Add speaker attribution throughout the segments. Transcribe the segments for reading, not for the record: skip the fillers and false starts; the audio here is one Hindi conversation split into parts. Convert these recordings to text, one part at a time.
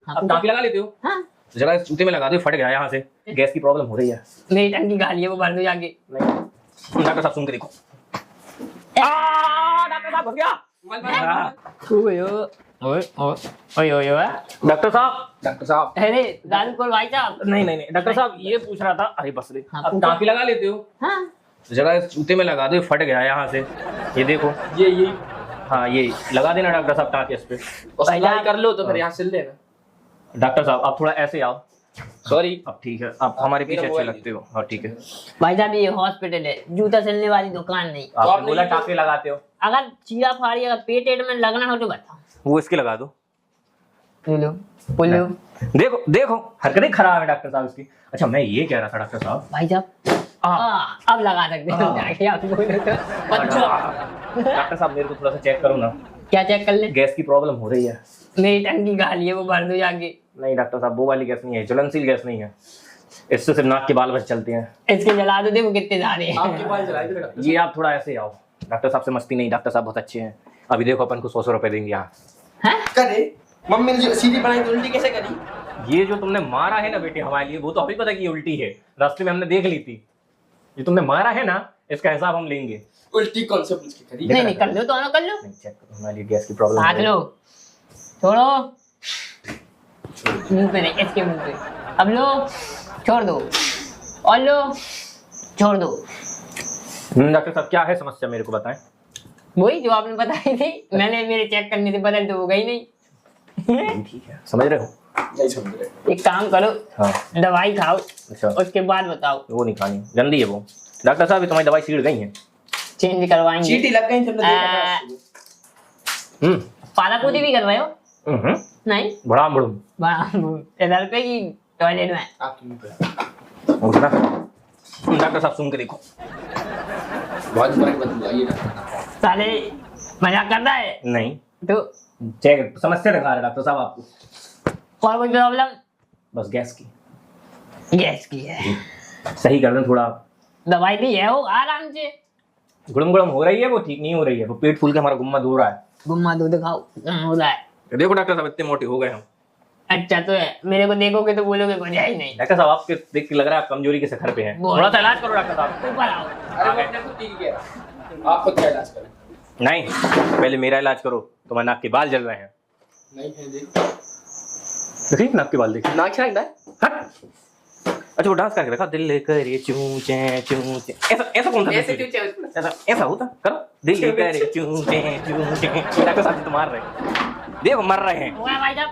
Speaker 1: अब टाँकी लगा लेते हो?
Speaker 2: हाँ
Speaker 1: जरा जूते में लगा दो, फट गया यहाँ से, गैस की प्रॉब्लम हो रही है।
Speaker 2: मेरी टंकी खाली है, वो भर दो जाके।
Speaker 1: नहीं डॉक्टर साहब सुन के देखो। डॉक्टर साहब घुस गया।
Speaker 2: ओए
Speaker 1: डॉक्टर साहब
Speaker 2: अरे दारू को भाई साहब।
Speaker 1: नहीं डॉक्टर साहब ये पूछ रहा था, अरे बस रे,
Speaker 2: हाँ,
Speaker 1: अब टाँकी लगा लेते हो?
Speaker 2: हाँ
Speaker 1: जरा जूते में लगा दो, फट गया यहाँ से, ये देखो, ये हाँ ये लगा देना डॉक्टर साहब टाँकी इस पे।
Speaker 3: सिलाई कर लो तो फिर यहाँ सिल देना।
Speaker 1: डॉक्टर साहब आप थोड़ा ऐसे आओ। सॉरी, अब ठीक है, आप हमारे पीछे अच्छे लगते हो। हाँ ठीक है।
Speaker 2: भाई साहब ये हॉस्पिटल है, जूता सिलने वाली दुकान नहीं।
Speaker 1: आपने बोला टाँकी लगाते हो,
Speaker 2: अगर चीरा फाड़ी अगर पेट में लगना हो तो बताओ।
Speaker 1: वो इसके लगा दो।
Speaker 2: बोलो बोलो।
Speaker 1: देखो हरकतें खराब है डॉक्टर साहब इसकी। अच्छा मैं ये कह रहा था डॉक्टर साहब,
Speaker 2: भाई साहब अब लगा सकते हैं जाके, आप बोलो तो।
Speaker 1: डॉक्टर साहब मेरे को थोड़ा सा चेक करो ना,
Speaker 2: क्या चेक कर ले?
Speaker 1: गैस की प्रॉब्लम हो रही है।
Speaker 2: मेरी टंकी खाली है, वो भर दो जाके।
Speaker 1: नहीं डॉक्टर साहब वो वाली गैस नहीं है, ज्वलनशील गैस नहीं है, इससे सिर्फ नाक के बाल बस चलते हैं।
Speaker 2: इसके जला दो, देखो कितने सारे
Speaker 3: आपके
Speaker 2: हैं।
Speaker 3: पास जलाए थे डॉक्टर
Speaker 1: ये आप थोड़ा ऐसे आओ, डॉक्टर साहब से मस्ती नहीं, डॉक्टर साहब बहुत अच्छे हैं। अभी देखो अपन को 100 रुपए देंगे यहाँ।
Speaker 2: हैं?
Speaker 3: करे मम्मी ने जो सीधी बनाई तो उल्टी कैसे करी?
Speaker 1: ये जो तुमने मारा है ना बेटे हमारे लिए, वो तो अभी पता कि ये उल्टी है, रास्ते में हमने देख ली थी। ये तुमने मारा है ना, इसका हिसाब हम लेंगे।
Speaker 3: उल्टी कौन से पूछ के करी?
Speaker 2: नहीं कर लो, दोनों कर लो।
Speaker 1: नहीं चेक करो, हमारे लिए गैस की प्रॉब्लम
Speaker 2: हाथ लो, छोड़ो, मुंह पे नहीं, इसके मुंह पे। अब लो, छोड़ दो, और लो, छोड़ दो।
Speaker 1: डॉक्टर साहब क्या है समस्या मेरे को बताएं।
Speaker 2: वही जो आपने बताई थी, मैंने मेरे चेक करने से बदल तो हो गई नहीं।
Speaker 1: ठीक है, समझ रहे हो?
Speaker 3: नहीं समझ रहे।
Speaker 2: एक काम करो,
Speaker 1: हाँ
Speaker 2: दवाई खाओ,
Speaker 1: अच्छा,
Speaker 2: उसके बाद बताओ।
Speaker 1: वो नहीं खानी, गंदी है वो। डॉक्टर साहब ये तुम्हारी दवाई सीड़ गई है।
Speaker 2: चेंज करवाएंगे।
Speaker 3: चीटी लग गई तुमने देखा था।
Speaker 2: पालापूरी भी कर रहे हो? नहीं
Speaker 1: बड़ा बड़ू
Speaker 2: इधर पे ही टॉयलेट में।
Speaker 3: आपके मुंह पे
Speaker 1: उठना। डॉक्टर साहब सुन के देखो।
Speaker 3: बहुत बुरा बदला ये डॉक्टर।
Speaker 2: साले मजाक कर रहा है
Speaker 1: नहीं
Speaker 2: तो।
Speaker 1: चेक समस्या दिखा रहा है डॉक्टर साहब आपको।
Speaker 2: और कोई प्रॉब्लम?
Speaker 1: बस गैस की।
Speaker 2: गैस की है,
Speaker 1: सही कर दें थोड़ा।
Speaker 2: दवाई दी है वो आराम से।
Speaker 1: गुड़म गुड़म हो रही है, वो ठीक नहीं हो रही है, वो पेट फूल के हमारा गुम्मा हो रहा है।
Speaker 2: गुम्मा दूध खाओ, हो रहा है।
Speaker 1: देखो डॉक्टर साहब इतने मोटे हो गए हम।
Speaker 2: अच्छा तो है, मेरे को देखोगे तो बोलोगे कुछ है ही नहीं।
Speaker 1: डॉक्टर साहब आपके देख के लग रहा है आप कमजोरी के शिखर पे हैं।
Speaker 2: बहुत।
Speaker 1: थोड़ा सा इलाज करो डॉक्टर साहब।
Speaker 2: ऊपर आओ।
Speaker 3: अरे मैं अपने खुद की कह रहा। आप खुद का इलाज करें।
Speaker 1: नहीं पहले मेरा इलाज करो, तुम्हारे नाक के बाल जल रहे हैं।
Speaker 3: नहीं है देख।
Speaker 1: देखिए नाक के बाल देखिए।
Speaker 3: नाक छांगदा है।
Speaker 1: हट। अच्छा वो डांस करके रखा, दिल करे चूं चे चूं चे, ऐसा कौन सा
Speaker 3: ऐसे
Speaker 1: dance
Speaker 3: क्यों
Speaker 1: है?
Speaker 3: चल?
Speaker 1: ऐसा होता करो, दिल करे चूं चे चूं चे। डॉक्टर साहब तो मार रहे हैं, देखो मर रहे हैं।
Speaker 2: हुआ भाई साहब,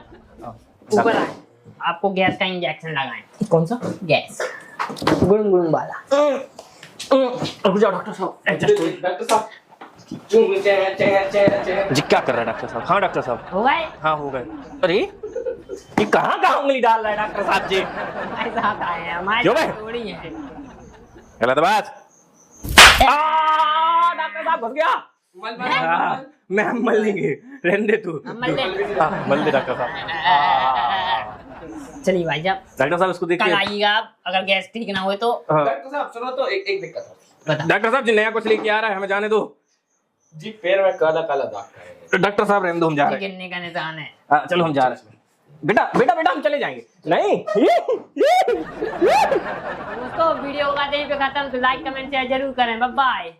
Speaker 2: ऊपर आए। आपको गैस का इंजेक्शन लगाएं।
Speaker 1: कौन सा?
Speaker 2: गैस गुड़ुम गुड़ुम वाला।
Speaker 1: रुक जाओ डॉक्टर साहब, एडजस्ट हो।
Speaker 3: डॉक्टर साहब चूं चे
Speaker 1: जी क्या कर रहा है डॉक्टर साहब? हाँ डॉक्टर साहब,
Speaker 2: हो गए?
Speaker 1: हाँ हो गए। अरे ये कहाँ कहाँ उंगली डाल रहा है डॉक्टर साहब जी?
Speaker 2: हमारे साथ आए हैं, हमारे
Speaker 1: क्यों
Speaker 2: साथ
Speaker 1: बे?
Speaker 2: थोड़ी है।
Speaker 1: गलत बात। डॉक्टर साहब घुस गया।
Speaker 3: मल
Speaker 1: हाँ, मैं हम मल लेंगे, रहने दे तू।
Speaker 2: हम मल ले।
Speaker 1: हाँ, मल दे डॉक्टर साहब।
Speaker 2: चलिए भाई साहब,
Speaker 1: डॉक्टर साहब इसको
Speaker 2: कल
Speaker 1: देखिए।
Speaker 2: आइएगा आप, अगर गैस ठीक ना हुए तो।
Speaker 1: हाँ।
Speaker 3: डॉक्टर साहब सुनो तो एक दिक्कत है।
Speaker 2: बताओ।
Speaker 1: डॉक्टर साहब जी नया कुछ लेके आ रहा है, हमें जाने दो।
Speaker 3: जी पैर में काला काला दाग है।
Speaker 1: डॉक्टर साहब रहने दो, हम जा रहे हैं।
Speaker 2: गिरने का निशान है।
Speaker 1: हाँ, चलो हम जा रहे हैं। बेटा बेटा बेटा हम चले जाएंगे। नहीं
Speaker 2: दोस्तों वीडियो का यहीं पे खत्म, तो लाइक कमेंट शेयर जरूर करें। Bye bye.